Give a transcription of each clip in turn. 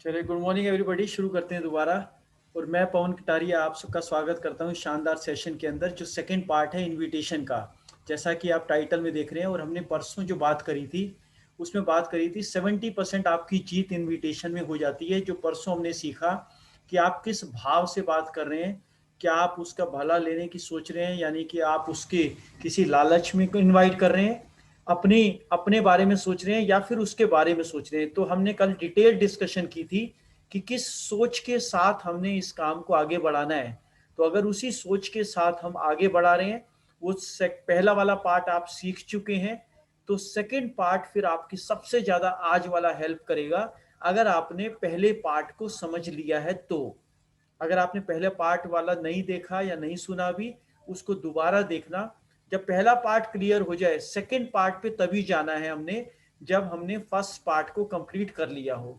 चलिए, good morning everybody. शुरू करते हैं दोबारा। और मैं पवन कटारिया आप सबका स्वागत करता हूं शानदार सेशन के अंदर, जो सेकंड पार्ट है इनविटेशन का। जैसा कि आप टाइटल में देख रहे हैं, और हमने परसों जो बात करी थी उसमें बात करी थी 70% आपकी जीत इनविटेशन में हो जाती है। जो परसों हमने सीखा कि आप किस भाव से बात कर रहे हैं। क्या आप उसका भला लेने की सोच रहे हैं, यानी कि आप उसके किसी लालच में को इन्वाइट कर रहे हैं, अपनी अपने बारे में सोच रहे हैं, या फिर उसके बारे में सोच रहे हैं। तो हमने कल डिटेल डिस्कशन की थी कि किस सोच के साथ हमने इस काम को आगे बढ़ाना है। तो अगर उसी सोच के साथ हम आगे बढ़ा रहे हैं, वो पहला वाला पार्ट आप सीख चुके हैं, तो सेकंड पार्ट फिर आपकी सबसे ज्यादा आज वाला हेल्प करेगा। अगर आपने पहले पार्ट को समझ लिया है तो। अगर आपने पहले पार्ट वाला नहीं देखा या नहीं सुना भी, उसको दोबारा देखना। जब पहला पार्ट क्लियर हो जाए, सेकंड पार्ट पे तभी जाना है हमने, जब हमने फर्स्ट पार्ट को कंप्लीट कर लिया हो।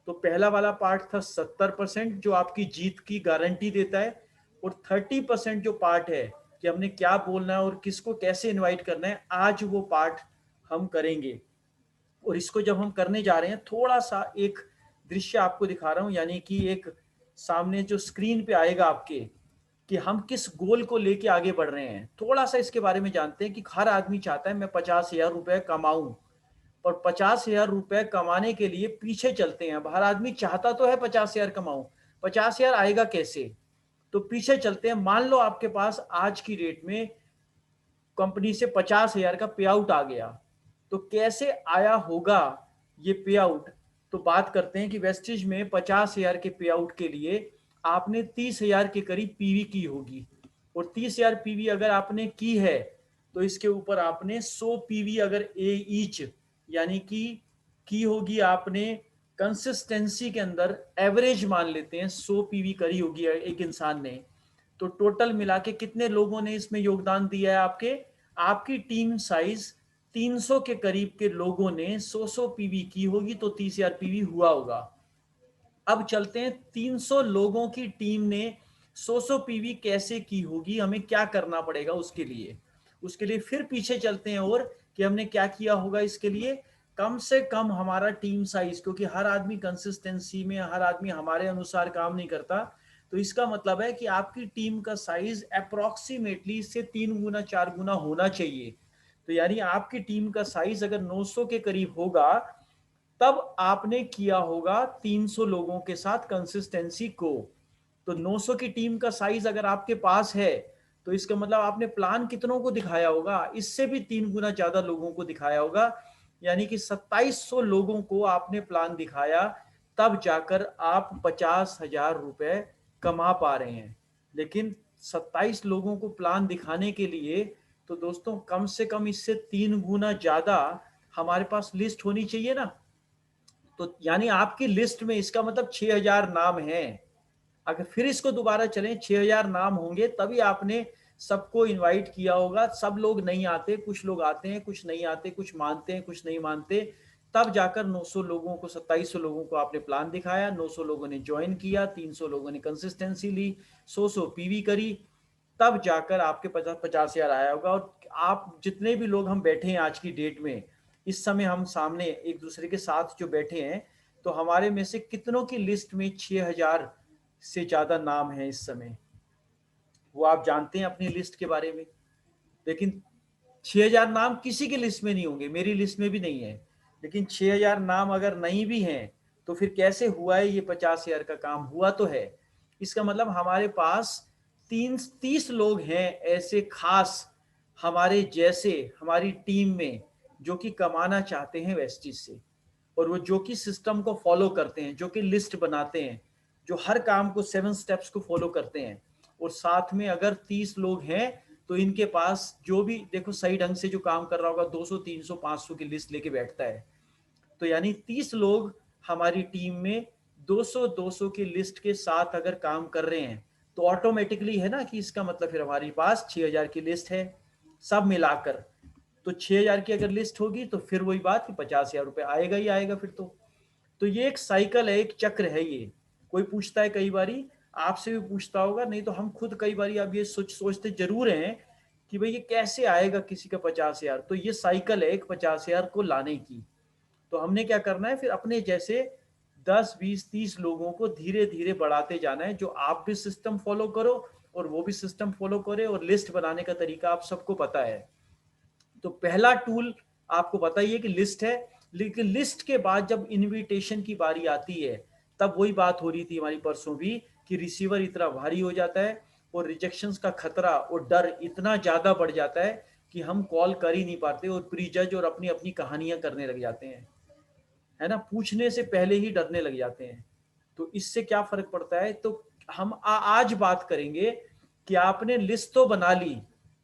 तो पहला वाला पार्ट था 70% जो आपकी जीत की गारंटी देता है, और 30% जो पार्ट है कि हमने क्या बोलना है और किसको कैसे इनवाइट करना है, आज वो पार्ट हम करेंगे। और इसको जब हम करने जा रहे हैं, थोड़ा सा एक दृश्य आपको दिखा रहा हूं, यानी कि एक सामने जो स्क्रीन पे आएगा आपके, कि हम किस गोल को लेके आगे बढ़ रहे हैं। थोड़ा सा इसके बारे में जानते हैं कि हर आदमी चाहता है मैं 50,000 रुपए कमाऊं, और 50,000 रुपए कमाने के लिए पीछे चलते हैं। अब हर आदमी चाहता तो है 50,000 कमाऊं, 50,000 आएगा कैसे, तो पीछे चलते हैं। मान लो आपके पास आज की डेट में कंपनी से 50,000 का पे आउट आ गया, तो कैसे आया होगा ये पे आउट। तो बात करते हैं कि वेस्टिज में 50,000 के पे आउट के लिए आपने 30,000 के करीब पीवी की होगी, और 30,000 पीवी अगर आपने की है, तो इसके ऊपर आपने 100 पीवी अगर ए ईच, यानी कि की होगी आपने कंसिस्टेंसी के अंदर, एवरेज मान लेते हैं 100 पीवी करी होगी एक इंसान ने। तो टोटल मिला के कितने लोगों ने इसमें योगदान दिया है आपके, आपकी टीम साइज 300 के करीब के लोगों ने 100 पीवी की होगी, तो 30,000 पीवी हुआ होगा। अब चलते हैं, 300 लोगों की टीम ने 100 पीवी कैसे की होगी, हमें क्या करना पड़ेगा उसके लिए फिर पीछे चलते हैं, और कि हमने क्या किया होगा इसके लिए। कम से कम हमारा टीम साइज, क्योंकि हर आदमी कंसिस्टेंसी में, हर आदमी हमारे अनुसार काम नहीं करता। तो इसका मतलब है कि आपकी टीम का साइज अप्रोक्सीमेटली इससे 3 गुना 4 गुना होना चाहिए। तो यानी आपकी टीम का साइज अगर 900 के करीब होगा, तब आपने किया होगा 300 लोगों के साथ कंसिस्टेंसी को। तो 900 की टीम का साइज अगर आपके पास है, तो इसका मतलब आपने प्लान कितनों को दिखाया होगा, इससे भी 3 गुना ज्यादा लोगों को दिखाया होगा। यानी कि 2700 लोगों को आपने प्लान दिखाया, तब जाकर आप 50,000 रुपए कमा पा रहे हैं। लेकिन 27 लोगों को प्लान दिखाने के लिए, तो दोस्तों कम से कम इससे 3 गुना ज्यादा हमारे पास लिस्ट होनी चाहिए ना। तो यानी आपकी लिस्ट में, इसका मतलब 6,000 नाम हैं। अगर फिर इसको दोबारा चलें, 6,000 नाम होंगे तभी आपने सबको इनवाइट किया होगा। सब लोग नहीं आते, कुछ लोग आते हैं, कुछ नहीं आते, कुछ मानते हैं, कुछ नहीं मानते। तब जाकर 900 लोगों को, 2700 लोगों को आपने प्लान दिखाया, 900 लोगों ने ज्वाइन किया, 300 लोगों ने कंसिस्टेंसी ली, 100 पीवी करी, तब जाकर आपके 50,000 आया होगा। और आप जितने भी लोग हम बैठे हैं आज की डेट में, इस समय हम सामने एक दूसरे के साथ जो बैठे हैं, तो हमारे में से कितनों की लिस्ट में 6,000 से ज्यादा नाम है इस समय, वो आप जानते हैं अपनी लिस्ट के बारे में। लेकिन 6,000 नाम किसी की लिस्ट में नहीं होंगे, मेरी लिस्ट में भी नहीं है। लेकिन 6,000 नाम अगर नहीं भी हैं, तो फिर कैसे हुआ है ये 50,000 का काम, हुआ तो है। इसका मतलब हमारे पास 30 लोग हैं ऐसे खास, हमारे जैसे, हमारी टीम में, जो कि कमाना चाहते हैं वेस्टिज से, और वो जो कि सिस्टम को फॉलो करते हैं, जो कि लिस्ट बनाते हैं, जो हर काम को 7 स्टेप्स को फॉलो करते हैं। और साथ में अगर 30 लोग हैं, तो इनके पास जो भी देखो सही ढंग से जो काम कर रहा होगा, 200 300 500 की लिस्ट लेके बैठता है। तो यानी 30 लोग हमारी टीम में 200 200 की लिस्ट के साथ अगर काम कर रहे हैं, तो ऑटोमेटिकली है ना, कि इसका मतलब फिर हमारे पास 6,000 की लिस्ट है सब मिलाकर। तो 6,000 की अगर लिस्ट होगी, तो फिर वही बात कि 50,000 रुपए आएगा ही आएगा फिर तो ये एक साइकिल है, एक चक्र है ये। कोई पूछता है कई बारी, आपसे भी पूछता होगा, नहीं तो हम खुद कई बारी अब ये सोचते जरूर हैं कि भाई ये कैसे आएगा किसी का 50,000। तो ये साइकिल है एक 50,000 को लाने की। तो हमने क्या करना है फिर, अपने जैसे 10, 20, 30 लोगों को धीरे धीरे बढ़ाते जाना है, जो आप भी सिस्टम फॉलो करो और वो भी सिस्टम फॉलो करे, और लिस्ट बनाने का तरीका आप सबको पता है। तो पहला टूल आपको पता ही है कि लिस्ट है, लेकिन लिस्ट के बाद जब इनविटेशन की बारी आती है, तब वही बात हो रही थी हमारी परसों भी, कि रिसीवर इतना भारी हो जाता है और रिजेक्शंस का खतरा और डर इतना ज्यादा बढ़ जाता है कि हम कॉल कर ही नहीं पाते और प्री जज और अपनी अपनी कहानियां करने लग जाते हैं, है ना, पूछने से पहले ही डरने लग जाते हैं। तो इससे क्या फर्क पड़ता है, तो हम आज बात करेंगे कि आपने लिस्ट तो बना ली,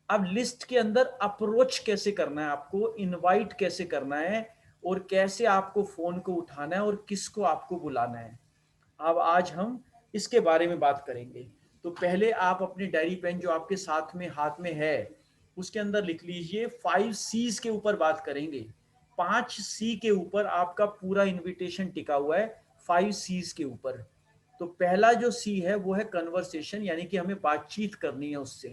अब लिस्ट के अंदर अप्रोच कैसे करना है, आपको इनवाइट कैसे करना है, और कैसे आपको फोन को उठाना है और किसको आपको बुलाना है। अब आज हम इसके बारे में बात करेंगे। तो पहले आप अपनी डायरी पेन जो आपके साथ में हाथ में है, उसके अंदर लिख लीजिए 5 C's के ऊपर बात करेंगे। 5 C के ऊपर आपका पूरा इनविटेशन टिका हुआ है, 5 C's के ऊपर। तो पहला जो सी है वो है कन्वर्सेशन, यानी कि हमें बातचीत करनी है उससे,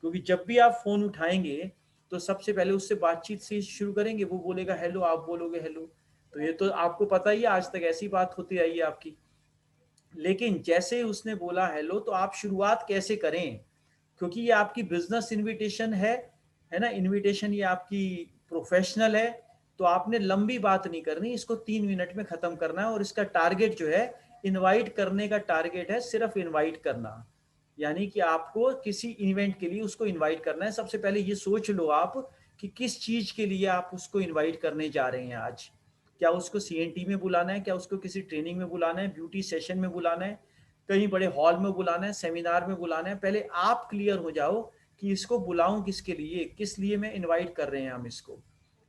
क्योंकि जब भी आप फोन उठाएंगे तो सबसे पहले उससे बातचीत से शुरू करेंगे। वो बोलेगा हेलो, आप बोलोगे हेलो। तो ये तो आपको पता ही है, आज तक ऐसी बात होती आई है आपकी। लेकिन जैसे ही उसने बोला हेलो, तो आप शुरुआत कैसे करें, क्योंकि ये आपकी बिजनेस इनविटेशन है ना, इनविटेशन ये आपकी प्रोफेशनल है। तो आपने लंबी बात नहीं करनी, इसको 3 मिनट में खत्म करना है, और इसका टारगेट जो है, इनवाइट करने का टारगेट है सिर्फ इनवाइट करना। यानी कि आपको किसी इवेंट के लिए उसको इनवाइट करना है। सबसे पहले ये सोच लो आप कि किस चीज के लिए आप उसको इनवाइट करने जा रहे हैं आज। क्या उसको सीएनटी में बुलाना है, क्या उसको किसी ट्रेनिंग में बुलाना है, ब्यूटी सेशन में बुलाना है, कहीं बड़े हॉल में बुलाना है, सेमिनार में बुलाना है। पहले आप क्लियर हो जाओ कि इसको बुलाऊं किसके लिए, किस लिए मैं इनवाइट कर रहे हैं हम इसको।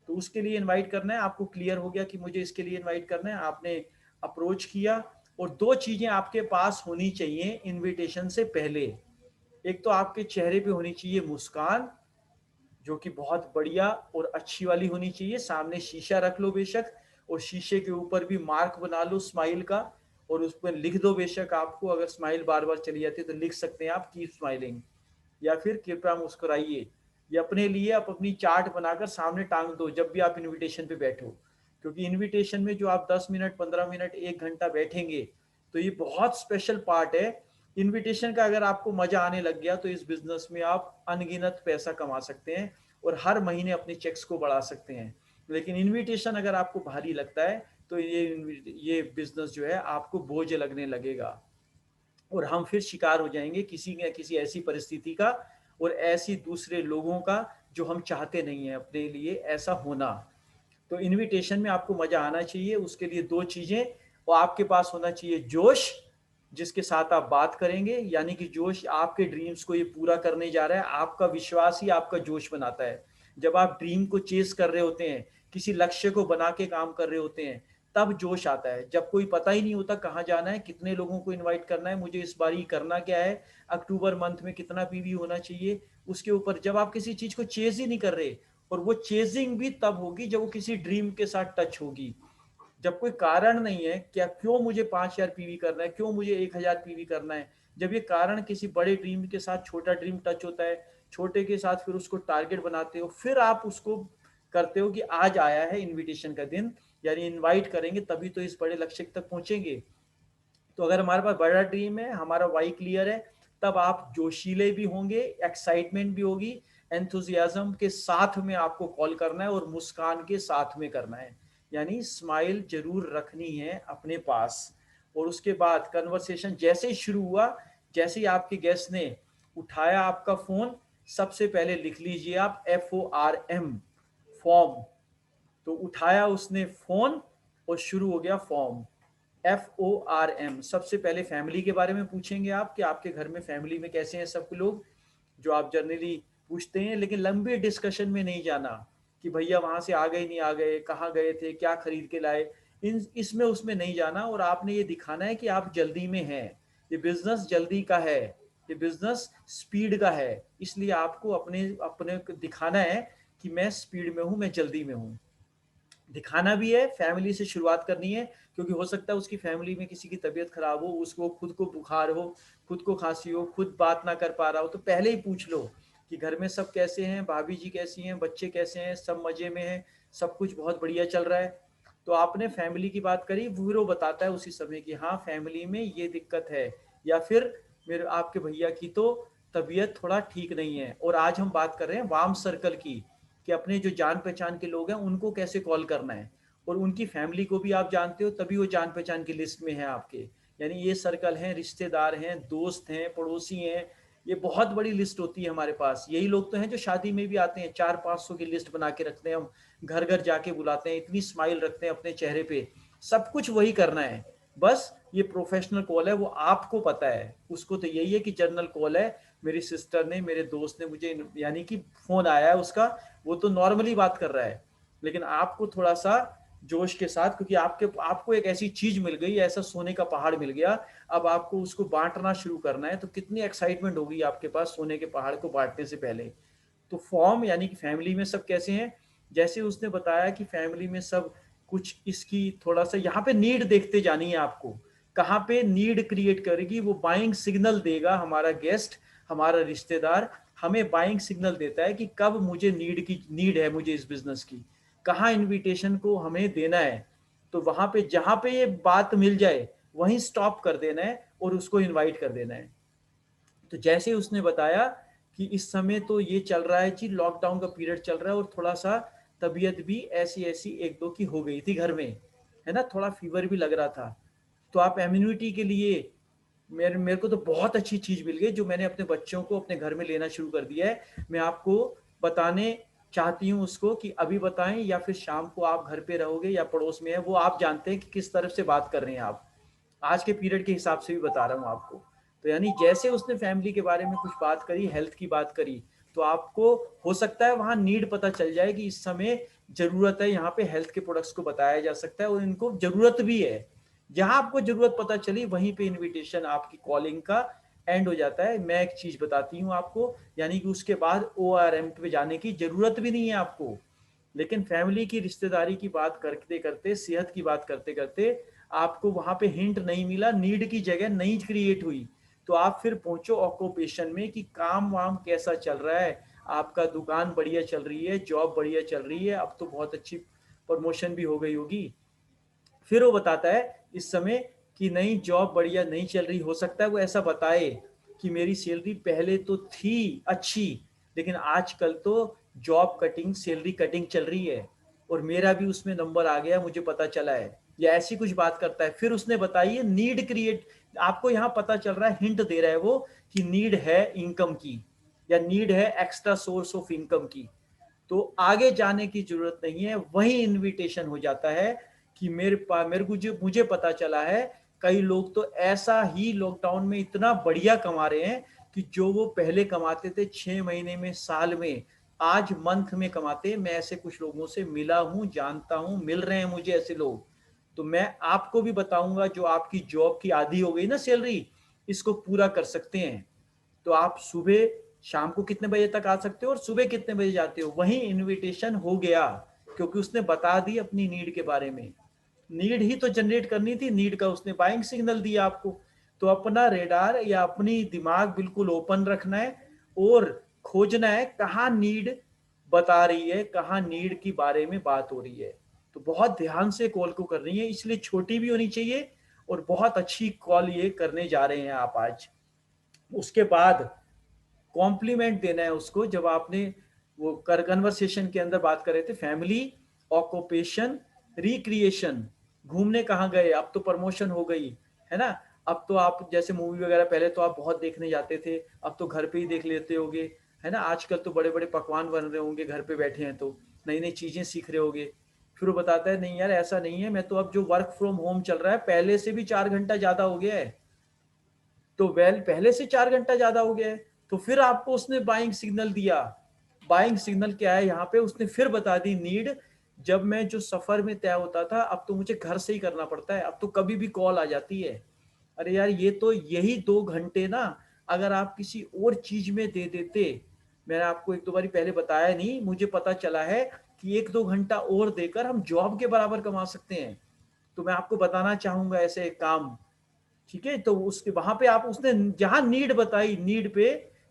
तो उसके लिए इनवाइट करना है, आपको क्लियर हो गया कि मुझे इसके लिए इनवाइट करना है, आपने अप्रोच किया। और दो चीजें आपके पास होनी चाहिए इनविटेशन से पहले। एक तो आपके चेहरे पे होनी चाहिए मुस्कान, जो कि बहुत बढ़िया और अच्छी वाली होनी चाहिए। सामने शीशा रख लो बेशक, और शीशे के ऊपर भी मार्क बना लो स्माइल का, और उस पर लिख दो बेशक। आपको अगर स्माइल बार बार चली जाती है तो लिख सकते हैं आप कीप स्माइलिंग, या फिर कृपया मुस्कुराइए। ये अपने लिए आप अपनी चार्ट बनाकर सामने टांग दो जब भी आप इनविटेशन पे बैठो। क्योंकि इनविटेशन में जो आप 10 मिनट, 15 मिनट, 1 घंटा बैठेंगे, तो ये बहुत स्पेशल पार्ट है इनविटेशन का। अगर आपको मजा आने लग गया तो इस बिजनेस में आप अनगिनत पैसा कमा सकते हैं और हर महीने अपने चेक्स को बढ़ा सकते हैं। लेकिन इनविटेशन अगर आपको भारी लगता है तो ये बिजनेस जो है आपको बोझ लगने लगेगा, और हम फिर शिकार हो जाएंगे किसी न किसी ऐसी परिस्थिति का और ऐसी दूसरे लोगों का जो हम चाहते नहीं है अपने लिए ऐसा होना। तो इनविटेशन में आपको मजा आना चाहिए, उसके लिए दो चीजें, और आपके पास होना चाहिए जोश, जिसके साथ आप बात करेंगे। यानी कि जोश आपके ड्रीम्स को ये पूरा करने जा रहा है, आपका विश्वास ही आपका जोश बनाता है। जब आप ड्रीम को चेस कर रहे होते हैं, किसी लक्ष्य को बना के काम कर रहे होते हैं, तब जोश आता है। जब कोई पता ही नहीं होता कहाँ जाना है, कितने लोगों को इनवाइट करना है, मुझे इस बारी करना क्या है, अक्टूबर मंथ में कितना पीवी होना चाहिए, उसके ऊपर जब आप किसी चीज को चेज ही नहीं कर रहे, और वो चेजिंग भी तब होगी जब वो किसी ड्रीम के साथ टच होगी। जब कोई कारण नहीं है, क्या क्यों मुझे 5,000 पीवी करना है, क्यों मुझे 1,000 पीवी करना है, जब ये कारण किसी बड़े ड्रीम के साथ छोटा ड्रीम टच होता है, छोटे के साथ फिर उसको टारगेट बनाते हो, फिर आप उसको करते हो कि आज आया है इनविटेशन का दिन, यानी इनवाइट करेंगे तभी तो इस बड़े लक्ष्य तक पहुंचेंगे। तो अगर हमारे पास बड़ा ड्रीम है, हमारा वाई क्लियर है, तब आप जोशीले भी होंगे, एक्साइटमेंट भी होगी, एंथुजियाज्म के साथ में आपको कॉल करना है और मुस्कान के साथ में करना है। यानी स्माइल जरूर रखनी है अपने पास। और उसके बाद कन्वर्सेशन जैसे ही शुरू हुआ, जैसे ही आपके गेस्ट ने उठाया आपका फोन, सबसे पहले लिख लीजिए आप FORM, फॉर्म। तो उठाया उसने फोन और शुरू हो गया फॉर्म, FORM। सबसे पहले फैमिली के बारे में पूछेंगे आप कि आपके घर में फैमिली में कैसे हैं सब लोग, जो आप जनरली पूछते हैं। लेकिन लंबे डिस्कशन में नहीं जाना कि भैया वहां से आ गए नहीं आ गए, कहाँ गए थे, क्या खरीद के लाए, इन इसमें उसमें नहीं जाना। और आपने ये दिखाना है कि आप जल्दी में हैं, ये बिजनेस जल्दी का है, ये बिजनेस स्पीड का है। इसलिए आपको अपने अपने दिखाना है कि मैं स्पीड में हूँ, मैं जल्दी में हूँ। दिखाना भी है, फैमिली से शुरुआत करनी है, क्योंकि हो सकता है उसकी फैमिली में किसी की तबीयत खराब हो, उसको खुद को बुखार हो, खुद को खांसी हो, खुद बात ना कर पा रहा हो। तो पहले ही पूछ लो कि घर में सब कैसे हैं, भाभी जी कैसी हैं, बच्चे कैसे हैं, सब मजे में हैं, सब कुछ बहुत बढ़िया चल रहा है। तो आपने फैमिली की बात करी, फिर वो बताता है उसी समय कि हाँ फैमिली में ये दिक्कत है, या फिर मेरे आपके भैया की तो तबीयत थोड़ा ठीक नहीं है। और आज हम बात कर रहे हैं वार्म सर्कल की, कि अपने जो जान पहचान के लोग हैं उनको कैसे कॉल करना है, और उनकी फैमिली को भी आप जानते हो, तभी वो जान पहचान की लिस्ट में है आपके। यानी ये सर्कल हैं, रिश्तेदार हैं, दोस्त हैं, पड़ोसी हैं, ये बहुत बड़ी लिस्ट होती है हमारे पास। यही लोग तो हैं जो शादी में भी आते हैं, 400-500 की लिस्ट बना के रखते हैं, हम घर घर जाके बुलाते हैं, इतनी स्माइल रखते हैं अपने चेहरे पे, सब कुछ वही करना है। बस ये प्रोफेशनल कॉल है, वो आपको पता है, उसको तो यही है कि जर्नल कॉल है, मेरी सिस्टर ने, मेरे दोस्त ने मुझे, यानी कि फोन आया है उसका, वो तो नॉर्मली बात कर रहा है। लेकिन आपको थोड़ा सा जोश के साथ, क्योंकि आपको एक ऐसी चीज मिल गई, ऐसा सोने का पहाड़ मिल गया, अब आपको उसको बांटना शुरू करना है, तो कितनी एक्साइटमेंट होगी आपके पास सोने के पहाड़ को बांटने से पहले। तो फॉर्म यानी कि फैमिली में सब कैसे हैं, जैसे उसने बताया कि फैमिली में सब कुछ, इसकी थोड़ा सा यहाँ पे नीड देखते जानी है आपको, कहाँ पे नीड क्रिएट करेगी, वो बाइंग सिग्नल देगा। हमारा गेस्ट, हमारा रिश्तेदार हमें बाइंग सिग्नल देता है कि कब मुझे नीड है, मुझे इस बिजनेस की, कहाँ इनविटेशन को हमें देना है। तो वहां पे जहां पे ये बात मिल जाए वहीं स्टॉप कर देना है और उसको इनवाइट कर देना है। तो जैसे उसने बताया कि इस समय तो ये चल रहा है जी, लॉकडाउन का पीरियड चल रहा है, और थोड़ा सा तबीयत भी ऐसी ऐसी एक दो की हो गई थी घर में, है ना, थोड़ा फीवर भी लग रहा था। तो आप इम्यूनिटी के लिए, मेरे मेरे को तो बहुत अच्छी चीज मिल गई जो मैंने अपने बच्चों को अपने घर में लेना शुरू कर दिया है। मैं आपको बताने चाहती हूँ उसको कि अभी बताएं, या फिर शाम को आप घर पे रहोगे या पड़ोस में है, वो आप जानते हैं कि किस तरफ से बात कर रहे हैं आप। आज के पीरियड के हिसाब से भी बता रहा हूँ आपको। तो यानी जैसे उसने फैमिली के बारे में कुछ बात करी, हेल्थ की बात करी, तो आपको हो सकता है वहां नीड पता चल जाए कि इस समय जरूरत है, यहाँ पे हेल्थ के प्रोडक्ट्स को बताया जा सकता है और इनको जरूरत भी है। जहां आपको जरूरत पता चली वहीं पे इनविटेशन आपकी कॉलिंग का एंड हो जाता है। मैं एक चीज बताती हूँ आपको, यानी कि उसके बाद ORM पे जाने की जरूरत भी नहीं है आपको। लेकिन फैमिली की, रिश्तेदारी की बात करते करते, सेहत की बात करते करते आपको वहां पे हिंट नहीं मिला, नीड की जगह नहीं क्रिएट हुई, तो आप फिर पहुंचो ऑक्यूपेशन में कि काम वाम कैसा चल रहा है, आपका दुकान बढ़िया चल रही है, जॉब बढ़िया चल रही है, अब तो बहुत अच्छी प्रमोशन भी हो गई होगी। फिर वो बताता है इस समय कि नई जॉब बढ़िया नहीं चल रही, हो सकता है वो ऐसा बताए कि मेरी सैलरी पहले तो थी अच्छी, लेकिन आजकल तो जॉब कटिंग, सैलरी कटिंग चल रही है, और मेरा भी उसमें नंबर आ गया, मुझे पता चला है, या ऐसी कुछ बात करता है। फिर उसने बताई है नीड क्रिएट, आपको यहाँ पता चल रहा है, हिंट दे रहा है वो कि नीड है इनकम की, या नीड है एक्स्ट्रा सोर्स ऑफ इनकम की। तो आगे जाने की जरूरत नहीं है, वही इनविटेशन हो जाता है कि मेरे को जो मुझे पता चला है, कई लोग तो ऐसा ही लॉकडाउन में इतना बढ़िया कमा रहे हैं कि जो वो पहले कमाते थे 6 महीने में, साल में, आज मंथ में कमाते। मैं ऐसे कुछ लोगों से मिला हूं, जानता हूं, मिल रहे हैं मुझे ऐसे लोग। तो मैं आपको भी बताऊंगा, जो आपकी जॉब की आधी हो गई ना सैलरी, इसको पूरा कर सकते हैं। तो आप सुबह, शाम को कितने बजे तक आ सकते हो और सुबह कितने बजे जाते हो, वही इनविटेशन हो गया, क्योंकि उसने बता दी अपनी नीड के बारे में। नीड ही तो जनरेट करनी थी, नीड का उसने बाइंग सिग्नल दिया आपको। तो अपना रेडार या अपनी दिमाग बिल्कुल ओपन रखना है, और खोजना है कहाँ नीड बता रही है, कहाँ नीड की बारे में बात हो रही है। तो बहुत ध्यान से कॉल को करनी है, इसलिए छोटी भी होनी चाहिए, और बहुत अच्छी कॉल ये करने जा रहे हैं आप आज। उसके बाद कॉम्प्लीमेंट देना है उसको, जब आपने वो कन्वर्सेशन के अंदर बात कर रहे थे फैमिली, ऑक्यूपेशन, रिक्रिएशन, घूमने कहाँ गए, अब तो प्रमोशन हो गई है ना, अब तो आप जैसे मूवी वगैरह पहले तो आप बहुत देखने जाते थे, अब तो घर पे ही देख लेते होगे, है ना, आजकल तो बड़े बड़े पकवान बन रहे होंगे घर पे बैठे हैं तो नई नई चीजें सीख रहे होगे। फिर वो बताता है नहीं यार ऐसा नहीं है, मैं तो अब जो वर्क फ्रॉम होम चल रहा है पहले से भी 4 घंटा ज्यादा हो गया है। तो पहले से 4 घंटा ज्यादा हो गया है। तो फिर आपको उसने बाइंग सिग्नल दिया। बाइंग सिग्नल क्या है यहाँ पे, उसने फिर बता दी नीड, जब मैं जो सफर में तय होता था अब तो मुझे घर से ही करना पड़ता है, अब तो कभी भी कॉल आ जाती है। अरे यार ये तो यही 2 घंटे ना, अगर आप किसी और चीज में दे देते, मैंने आपको एक दो बारी पहले बताया नहीं, मुझे पता चला है कि 1-2 घंटा और देकर हम जॉब के बराबर कमा सकते हैं। तो मैं आपको बताना चाहूंगा ऐसे काम। ठीक है, तो उसके वहां पे आप, उसने जहां नीड बताई, नीड पे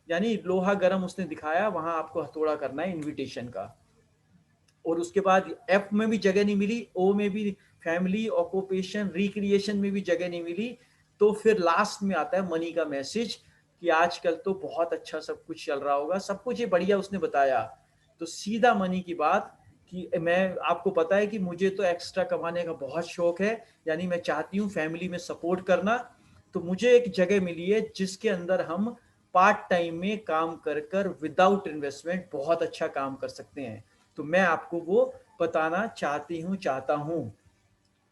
यानी लोहा गर्म उसने दिखाया, वहां आपको हथौड़ा करना है इनविटेशन का। और उसके बाद एफ में भी जगह नहीं मिली, ओ में भी फैमिली, ऑक्यूपेशन, रिक्रिएशन में भी जगह नहीं मिली, तो फिर लास्ट में आता है मनी का मैसेज कि आजकल तो बहुत अच्छा सब कुछ चल रहा होगा, सब कुछ ये बढ़िया उसने बताया। तो सीधा मनी की बात कि मैं, आपको पता है कि मुझे तो एक्स्ट्रा कमाने का बहुत शौक है, यानी मैं चाहती हूँ फैमिली में सपोर्ट करना। तो मुझे एक जगह मिली है जिसके अंदर हम पार्ट टाइम में काम कर कर विदाउट इन्वेस्टमेंट बहुत अच्छा काम कर सकते हैं। तो मैं आपको वो बताना चाहता हूँ।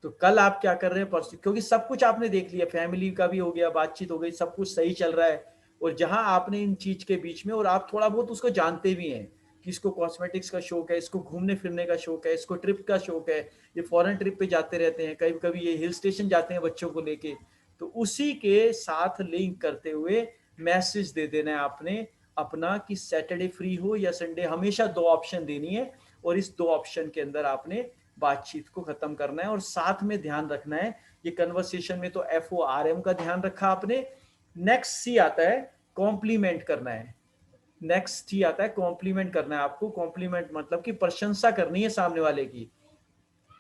तो कल आप क्या कर रहे हैं, परसों, क्योंकि सब कुछ आपने देख लिया, फैमिली का भी हो गया, बातचीत हो गई, सब कुछ सही चल रहा है। और जहां आपने इन चीज के बीच में, और आप थोड़ा बहुत उसको जानते भी हैं कि इसको कॉस्मेटिक्स का शौक है, इसको घूमने फिरने का शौक है, इसको ट्रिप का शौक है, ये फॉरेन ट्रिप पे जाते रहते हैं, कभी कभी ये हिल स्टेशन जाते हैं बच्चों को लेके। तो उसी के साथ लिंक करते हुए मैसेज दे देना है आपने अपना कि सैटरडे फ्री हो या संडे, हमेशा दो ऑप्शन देनी है, और इस दो ऑप्शन के अंदर आपने बातचीत को खत्म करना है। और साथ में ध्यान रखना है, ये कन्वर्सेशन में तो FORM का ध्यान रखा आपने। नेक्स्ट सी आता है कॉम्प्लीमेंट करना है। नेक्स्ट सी आता है कॉम्प्लीमेंट करना है आपको। कॉम्प्लीमेंट मतलब कि प्रशंसा करनी है सामने वाले की।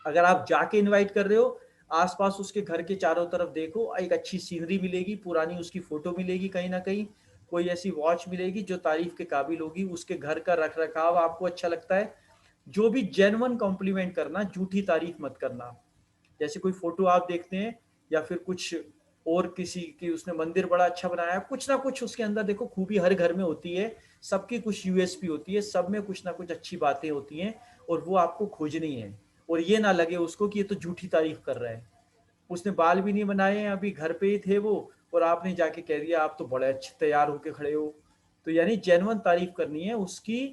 अगर आप जाके इनवाइट कर रहे हो, आसपास उसके घर के चारों तरफ देखो, एक अच्छी सीनरी मिलेगी, पुरानी उसकी फोटो मिलेगी, कहीं ना कहीं कोई ऐसी वॉच मिलेगी जो तारीफ के काबिल होगी, उसके घर का रख रखाव आपको अच्छा लगता है। जो भी जेन्युइन कॉम्प्लीमेंट करना, झूठी तारीफ मत करना। जैसे कोई फोटो आप देखते हैं या फिर कुछ और किसी की, उसने मंदिर बड़ा अच्छा बनाया है, कुछ ना कुछ उसके अंदर देखो खूबी हर घर में होती है, सबकी कुछ USP होती है, सब में कुछ ना कुछ अच्छी बातें होती हैं, और वो आपको खोजनी है। और ये ना लगे उसको कि ये तो झूठी तारीफ कर रहा है, उसने बाल भी नहीं बनाए हैं, अभी घर पे ही थे वो, और आपने जाके कह दिया आप तो बड़े अच्छे तैयार होके खड़े हो। तो यानी जेन्युइन तारीफ करनी है उसकी,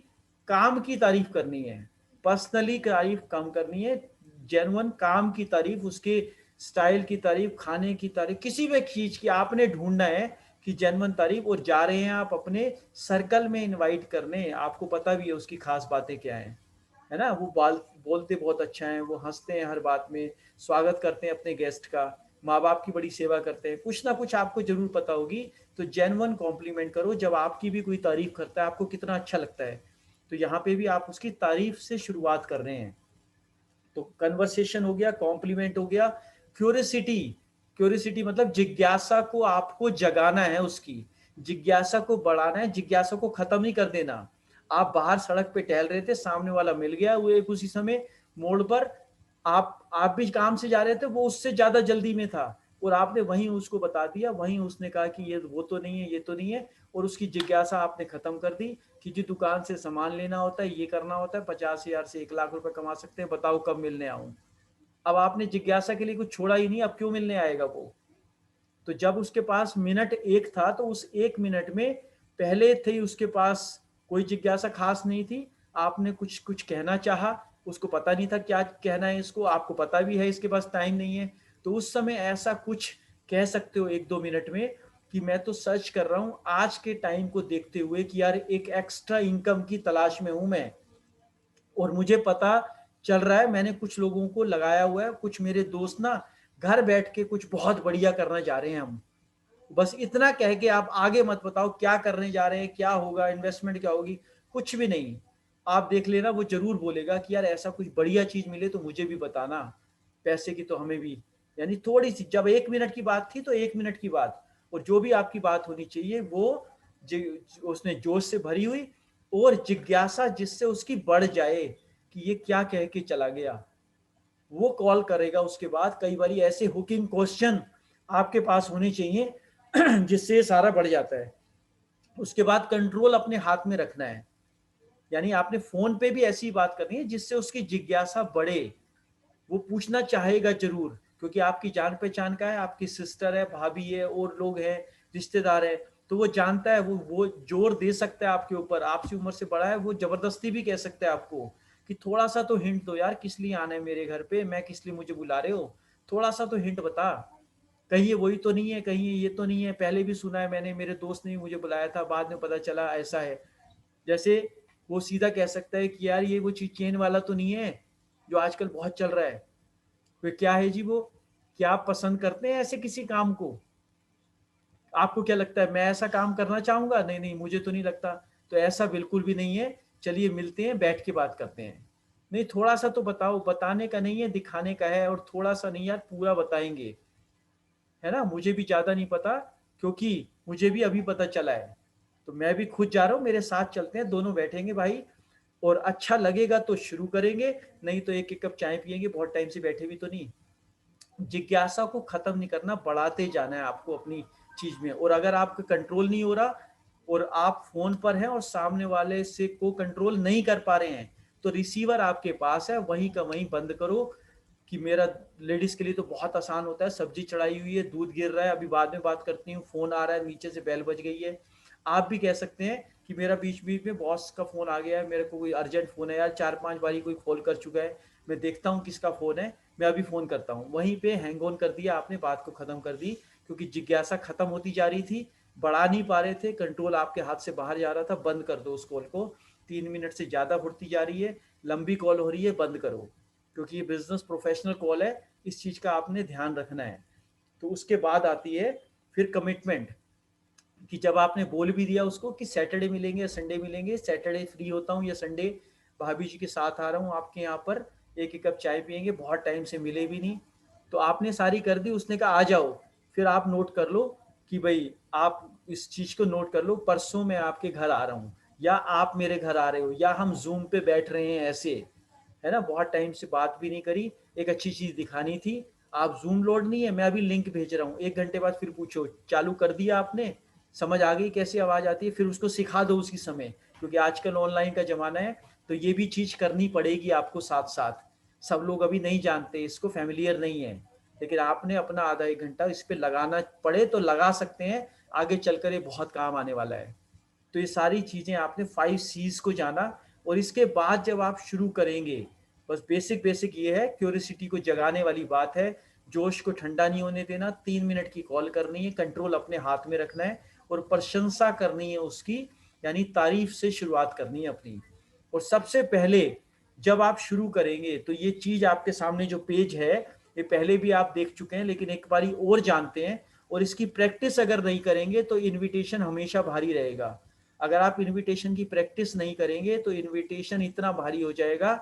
काम की तारीफ करनी है, पर्सनली तारीफ कम करनी है। जेन्युइन काम की तारीफ, उसके स्टाइल की तारीफ, खाने की तारीफ, किसी भी चीज की आपने ढूंढना है कि जेन्युइन तारीफ। और जा रहे हैं आप अपने सर्कल में इनवाइट करने, आपको पता भी है उसकी खास बातें क्या है ना, वो बोलते बहुत अच्छा है, वो हंसते हैं हर बात में, स्वागत करते हैं अपने गेस्ट का, माँ बाप की बड़ी सेवा करते हैं, कुछ ना कुछ आपको जरूर पता होगी। तो जेन्युइन कॉम्प्लीमेंट करो, जब आपकी भी कोई तारीफ करता है आपको कितना अच्छा लगता है। तो यहाँ पे भी आप उसकी तारीफ से शुरुआत कर रहे हैं। तो कन्वर्सेशन हो गया, कॉम्प्लीमेंट हो गया। क्यूरियोसिटी, क्यूरियोसिटी मतलब जिज्ञासा को आपको जगाना है, उसकी जिज्ञासा को बढ़ाना है, जिज्ञासा को खत्म नहीं कर देना। आप बाहर सड़क पे टहल रहे थे, सामने वाला मिल गया, वो एक उसी समय मोड़ पर, आप भी काम से जा रहे थे, वो उससे ज्यादा जल्दी में था, और आपने वहीं उसको बता दिया, वहीं उसने कहा कि ये वो तो नहीं है, ये तो नहीं है, और उसकी जिज्ञासा आपने खत्म कर दी कि जी दुकान से सामान लेना होता है, ये करना होता है, 50,000 से 1 लाख रुपए कमा सकते हैं, बताओ कब मिलने आऊं। अब आपने जिज्ञासा के लिए कुछ छोड़ा ही नहीं, अब क्यों मिलने आएगा वो। तो जब उसके पास मिनट एक था, तो उस 1 मिनट में पहले थे उसके पास कोई जिज्ञासा खास नहीं थी, आपने कुछ कुछ कहना चाहा, उसको पता नहीं था क्या कहना है इसको, आपको पता भी है इसके पास टाइम नहीं है, तो उस समय ऐसा कुछ कह सकते हो 1-2 मिनट में कि मैं तो सर्च कर रहा हूं आज के टाइम को देखते हुए कि यार एक एक्स्ट्रा इनकम की तलाश में हूं मैं, और मुझे पता चल रहा है, मैंने कुछ लोगों को लगाया हुआ है, कुछ मेरे दोस्त ना घर बैठ के कुछ बहुत बढ़िया करना चाह रहे हैं हम। बस इतना कह के आप आगे मत बताओ क्या करने जा रहे हैं, क्या होगा, इन्वेस्टमेंट क्या होगी, कुछ भी नहीं। आप देख लेना, वो जरूर बोलेगा कि यार ऐसा कुछ बढ़िया चीज मिले तो मुझे भी बताना, पैसे की तो हमें भी। यानी थोड़ी सी, जब 1 मिनट की बात थी तो 1 मिनट की बात, और जो भी आपकी बात होनी चाहिए वो उसने जोश से भरी हुई, और जिज्ञासा जिससे उसकी बढ़ जाए कि ये क्या कह के चला गया, वो कॉल करेगा। उसके बाद कई बार ऐसे हुकिंग क्वेश्चन आपके पास होने चाहिए जिससे सारा बढ़ जाता है। उसके बाद कंट्रोल अपने हाथ में रखना है, यानी आपने फोन पे भी ऐसी बात करनी है जिससे उसकी जिज्ञासा बढ़े, वो पूछना चाहेगा जरूर, क्योंकि आपकी जान पहचान का है, आपकी सिस्टर है, भाभी है, और लोग हैं, रिश्तेदार है, तो वो जानता है, वो जोर दे सकता है आपके ऊपर, आपसी उम्र से बड़ा है, वो जबरदस्ती भी कह सकता है आपको कि थोड़ा सा तो हिंट दो यार, किस लिए आना है मेरे घर पे, मैं किस लिए मुझे बुला रहे हो, थोड़ा सा तो हिंट बता, कहीं ये वही तो नहीं है, कहीं ये तो नहीं है, पहले भी सुना है मैंने, मेरे दोस्त ने भी मुझे बुलाया था, बाद में पता चला ऐसा है। जैसे वो सीधा कह सकता है कि यार ये वो चीज चेन वाला तो नहीं है जो आजकल बहुत चल रहा है। वे क्या है जी वो, क्या आप पसंद करते हैं ऐसे किसी काम को, आपको क्या लगता है मैं ऐसा काम करना चाहूंगा, नहीं नहीं मुझे तो नहीं लगता। तो ऐसा बिल्कुल भी नहीं है, चलिए मिलते हैं, बैठ के बात करते हैं। नहीं थोड़ा सा तो बताओ, बताने का नहीं है दिखाने का है, और थोड़ा सा नहीं यार पूरा बताएंगे, है ना, मुझे भी ज्यादा नहीं पता, क्योंकि मुझे भी अभी पता चला है, तो मैं भी खुद जा रहा हूँ, मेरे साथ चलते हैं, दोनों बैठेंगे भाई, और अच्छा लगेगा तो शुरू करेंगे, नहीं तो एक एक कप चाय पियेंगे, बहुत टाइम से बैठे भी तो नहीं। जिज्ञासा को खत्म नहीं करना, बढ़ाते जाना है आपको अपनी चीज में, और अगर आपका कंट्रोल नहीं हो रहा और आप फोन पर हैं और सामने वाले से को कंट्रोल नहीं कर पा रहे हैं, तो रिसीवर आपके पास है, वहीं का वहीं बंद करो। कि मेरा लेडीज के लिए तो बहुत आसान होता है, सब्जी चढ़ाई हुई है, दूध गिर रहा है, अभी बाद में बात करती हूँ, फोन आ रहा है, नीचे से बेल बज गई है। आप भी कह सकते हैं कि मेरा बीच बीच में बॉस का फोन आ गया है, मेरे को कोई अर्जेंट फोन है यार, 4-5 बारी कोई कॉल कर चुका है, मैं देखता हूँ किसका फोन है, मैं अभी फोन करता हूँ, वहीं पे हैंग ऑन कर दिया आपने, बात को खत्म कर दी, क्योंकि जिज्ञासा खत्म होती जा रही थी, बढ़ा नहीं पा रहे थे, कंट्रोल आपके हाथ से बाहर जा रहा था, बंद कर दो उस कॉल को। 3 मिनट से ज्यादा बढ़ती जा रही है, लंबी कॉल हो रही है, बंद करो, क्योंकि ये बिजनेस प्रोफेशनल कॉल है, इस चीज का आपने ध्यान रखना है। तो उसके बाद आती है फिर कमिटमेंट, कि जब आपने बोल भी दिया उसको कि सैटरडे मिलेंगे या संडे मिलेंगे, सैटरडे फ्री होता हूँ या संडे भाभी जी के साथ आ रहा हूँ आपके यहाँ पर, एक एक कप चाय पियेंगे, बहुत टाइम से मिले भी नहीं, तो आपने सारी कर दी, उसने कहा आ जाओ, फिर आप नोट कर लो कि भाई, आप इस चीज को नोट कर लो, परसों मैं आपके घर आ रहा हूँ, या आप मेरे घर आ रहे हो, या हम जूम पे बैठ रहे हैं ऐसे, है ना, बहुत टाइम से बात भी नहीं करी, एक अच्छी चीज दिखानी थी, आप जूम लोड नहीं है, मैं अभी लिंक भेज रहा हूँ, 1 घंटे बाद फिर पूछो चालू कर दिया आपने, समझ आ गई कैसे आवाज आती है, फिर उसको सिखा दो उसी समय, क्योंकि आजकल ऑनलाइन का जमाना है, तो ये भी चीज करनी पड़ेगी आपको साथ साथ, सब लोग अभी नहीं जानते इसको, फैमिलियर नहीं है, लेकिन आपने अपना आधा 1 घंटा इस पे लगाना पड़े तो लगा सकते हैं, आगे चलकर ये बहुत काम आने वाला है। तो ये सारी चीजें आपने 5 C's को जाना, और इसके बाद जब आप शुरू करेंगे, बस बेसिक बेसिक ये है, क्यूरियोसिटी को जगाने वाली बात है, जोश को ठंडा नहीं होने देना, 3 मिनट की कॉल करनी है, कंट्रोल अपने हाथ में रखना है, और प्रशंसा करनी है उसकी, यानी तारीफ से शुरुआत करनी है अपनी। और सबसे पहले जब आप शुरू करेंगे, तो ये चीज आपके सामने जो पेज है, ये पहले भी आप देख चुके हैं, लेकिन एक बारी और जानते हैं, और इसकी प्रैक्टिस अगर नहीं करेंगे तो इनविटेशन हमेशा भारी रहेगा। अगर आप इनविटेशन की प्रैक्टिस नहीं करेंगे तो इनविटेशन इतना भारी हो जाएगा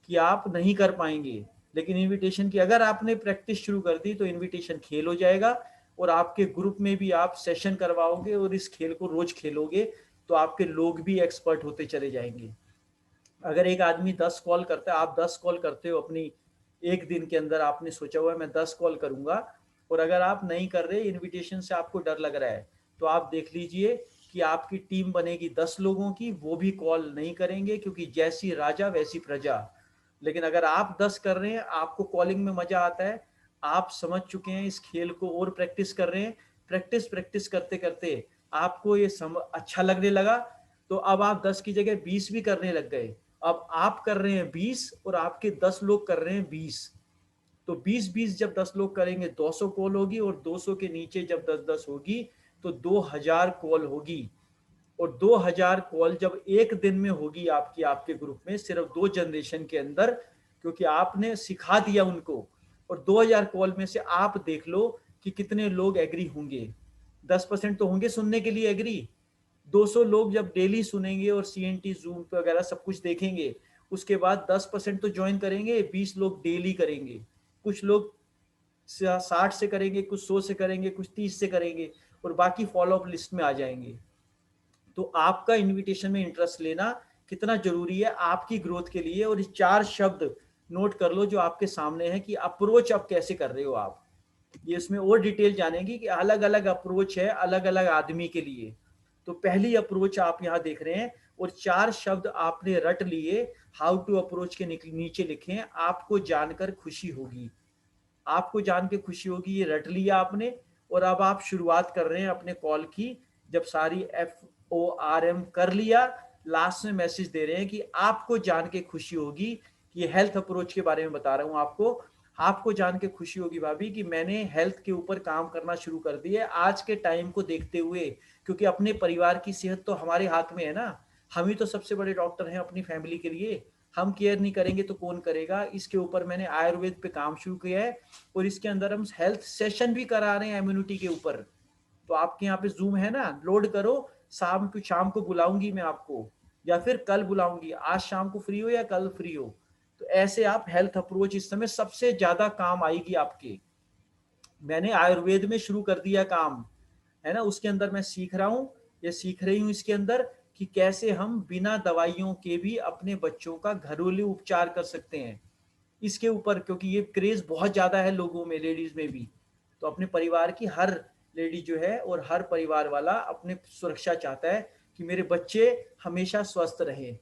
कि आप नहीं कर पाएंगे, लेकिन इनविटेशन की अगर आपने प्रैक्टिस शुरू कर दी तो इनविटेशन खेल हो जाएगा, और आपके ग्रुप में भी आप सेशन करवाओगे और इस खेल को रोज खेलोगे, तो आपके लोग भी एक्सपर्ट होते चले जाएंगे। अगर एक आदमी 10 कॉल करता है, आप 10 कॉल करते हो अपनी, एक दिन के अंदर आपने सोचा हुआ है मैं 10 कॉल करूंगा, और अगर आप नहीं कर रहे, इनविटेशन से आपको डर लग रहा है, तो आप देख लीजिए कि आपकी टीम बनेगी 10 लोगों की, वो भी कॉल नहीं करेंगे, क्योंकि जैसी राजा वैसी प्रजा। लेकिन अगर आप 10 कर रहे हैं, आपको कॉलिंग में मजा आता है, आप समझ चुके हैं इस खेल को, और प्रैक्टिस कर रहे हैं, प्रैक्टिस प्रैक्टिस करते करते आपको ये अच्छा लगने लगा, तो अब आप 10 की जगह 20 भी करने लग गए। अब आप कर रहे हैं 20 और आपके 10 लोग कर रहे हैं 20, तो 20-20 जब 10 लोग करेंगे 200 कॉल होगी, और 200 के नीचे जब 10-10 होगी तो 2000 कॉल होगी। और 2000 कॉल जब एक दिन में होगी आपकी, आपके ग्रुप में सिर्फ 2 जनरेशन के अंदर, क्योंकि आपने सिखा दिया उनको, और 2000 कॉल में से आप देख लो कि कितने लोग एग्री होंगे। 10% तो होंगे सुनने के लिए एग्री, 200 लोग जब डेली सुनेंगे और सीएनटी जूम पे वगैरह सब कुछ देखेंगे, उसके बाद 10% तो ज्वाइन करेंगे, 20 लोग डेली करेंगे, कुछ लोग 60 से करेंगे, कुछ 100 से करेंगे, कुछ 30 से करेंगे, और बाकी फॉलोअप लिस्ट में आ जाएंगे। तो आपका इनविटेशन में इंटरेस्ट लेना कितना जरूरी है आपकी ग्रोथ के लिए, और ये 4 शब्द नोट कर लो जो आपके सामने है, कि अप्रोच आप कैसे कर रहे हो आप, ये इसमें और डिटेल जानेंगे कि अलग अलग अप्रोच है अलग अलग आदमी के लिए। तो पहली अप्रोच आप यहाँ देख रहे हैं, और 4 शब्द आपने रट लिए, हाउ टू अप्रोच के नीचे लिखे, आपको जानकर खुशी होगी, आपको जान के खुशी होगी, ये रट लिया आपने, और अब आप शुरुआत कर रहे हैं अपने कॉल की, जब सारी FORM कर लिया, लास्ट में मैसेज दे रहे हैं कि आपको जान के खुशी होगी, ये हेल्थ अप्रोच के बारे में बता रहा हूं आपको, आपको जान के खुशी होगी भाभी कि मैंने हेल्थ के ऊपर काम करना शुरू कर दिया आज के टाइम को देखते हुए, क्योंकि अपने परिवार की सेहत तो हमारे हाथ में है ना, हम ही तो सबसे बड़े डॉक्टर हैं अपनी फैमिली के लिए, हम केयर नहीं करेंगे तो कौन करेगा। इसके ऊपर मैंने आयुर्वेद पे काम शुरू किया है, और इसके अंदर हम हेल्थ सेशन भी करा रहे हैं इम्यूनिटी के ऊपर। तो आपके यहाँ पे जूम है ना, लोड करो, शाम को बुलाऊंगी मैं आपको, या फिर कल बुलाऊंगी, आज शाम को फ्री हो या कल फ्री हो, तो तो ऐसे आप हेल्थ अप्रोच इस समय सबसे ज्यादा काम आएगी आपके। मैंने आयुर्वेद में शुरू कर दिया काम, है ना, उसके अंदर मैं सीख रहा हूँ, ये सीख रही हूँ इसके अंदर कि कैसे हम बिना दवाइयों के भी अपने बच्चों का घरेलू उपचार कर सकते हैं इसके ऊपर, क्योंकि ये क्रेज बहुत ज्यादा है लोगों में, लेडीज में भी। तो अपने परिवार की हर लेडी जो है और हर परिवार वाला अपने सुरक्षा चाहता है कि मेरे बच्चे हमेशा स्वस्थ रहे।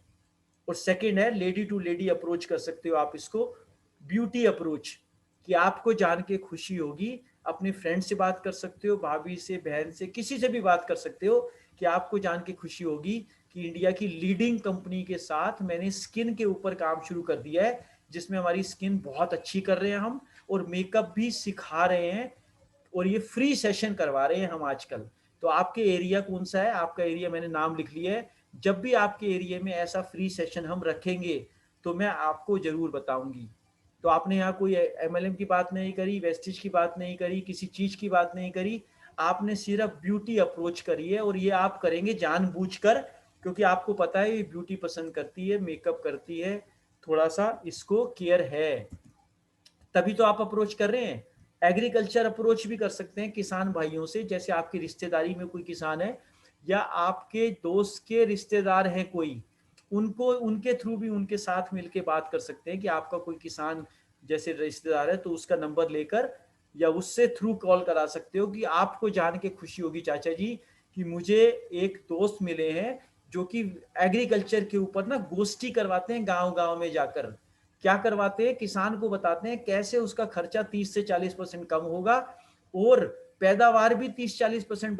और सेकंड है लेडी टू लेडी अप्रोच कर सकते हो आप इसको, ब्यूटी अप्रोच, कि आपको जान के खुशी होगी, अपने फ्रेंड से बात कर सकते हो, भाभी से, बहन से, किसी से भी बात कर सकते हो कि आपको जान के खुशी होगी कि इंडिया की लीडिंग कंपनी के साथ मैंने स्किन के ऊपर काम शुरू कर दिया है, जिसमें हमारी स्किन बहुत अच्छी कर रहे हैं हम, और मेकअप भी सिखा रहे हैं, और ये फ्री सेशन करवा रहे हैं हम आजकल। तो आपके एरिया कौन सा है, आपका एरिया मैंने नाम लिख लिया है, जब भी आपके एरिया में ऐसा फ्री सेशन हम रखेंगे तो मैं आपको जरूर बताऊंगी। तो आपने यहाँ कोई एमएलएम की बात नहीं करी, वेस्टिज की बात नहीं करी, किसी चीज की बात नहीं करी, आपने सिर्फ ब्यूटी अप्रोच करी है, और ये आप करेंगे जानबूझकर, क्योंकि आपको पता है ये ब्यूटी पसंद करती है, मेकअप करती है, थोड़ा सा इसको केयर है, तभी तो आप अप्रोच कर रहे हैं। एग्रीकल्चर अप्रोच भी कर सकते हैं किसान भाइयों से, जैसे आपकी रिश्तेदारी में कोई किसान है या आपके दोस्त के रिश्तेदार हैं कोई, उनको उनके थ्रू भी उनके साथ मिलके बात कर सकते हैं कि आपका कोई किसान जैसे रिश्तेदार है, तो उसका नंबर लेकर या उससे थ्रू कॉल करा सकते हो कि आपको जान के खुशी होगी चाचा जी कि मुझे एक दोस्त मिले हैं जो कि एग्रीकल्चर के ऊपर ना गोष्ठी करवाते हैं, गांव गांव में जाकर क्या करवाते हैं, किसान को बताते हैं कैसे उसका खर्चा 30 से 40% कम होगा और पैदावार भी 30-40%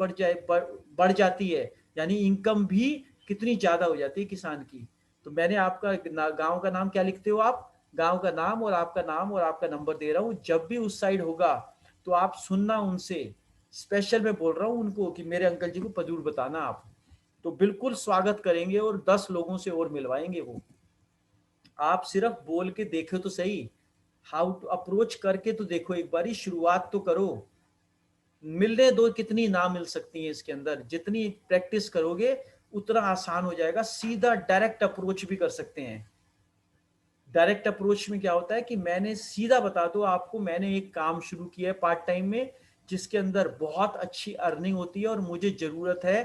बढ़ जाती है, यानी इनकम भी कितनी ज्यादा हो जाती है किसान की। तो मैंने आपका गांव का नाम क्या लिखते हो आप, गांव का नाम और आपका नंबर दे रहा हूं, जब भी उस साइड होगा तो आप सुनना उनसे, स्पेशल मैं बोल रहा हूं उनको कि मेरे अंकल जी को जरूर बताना आप, तो बिल्कुल स्वागत करेंगे और 10 लोगों से और मिलवाएंगे वो। आप सिर्फ बोल के देखो तो सही, हाउ टू अप्रोच करके तो देखो, एक बारी शुरुआत तो करो, मिलने दो, कितनी ना मिल सकती है इसके अंदर, जितनी प्रैक्टिस करोगे उतना आसान हो जाएगा। सीधा डायरेक्ट अप्रोच भी कर सकते हैं। डायरेक्ट अप्रोच में क्या होता है कि मैंने सीधा बता दो आपको, मैंने एक काम शुरू किया है पार्ट टाइम में जिसके अंदर बहुत अच्छी अर्निंग होती है और मुझे जरूरत है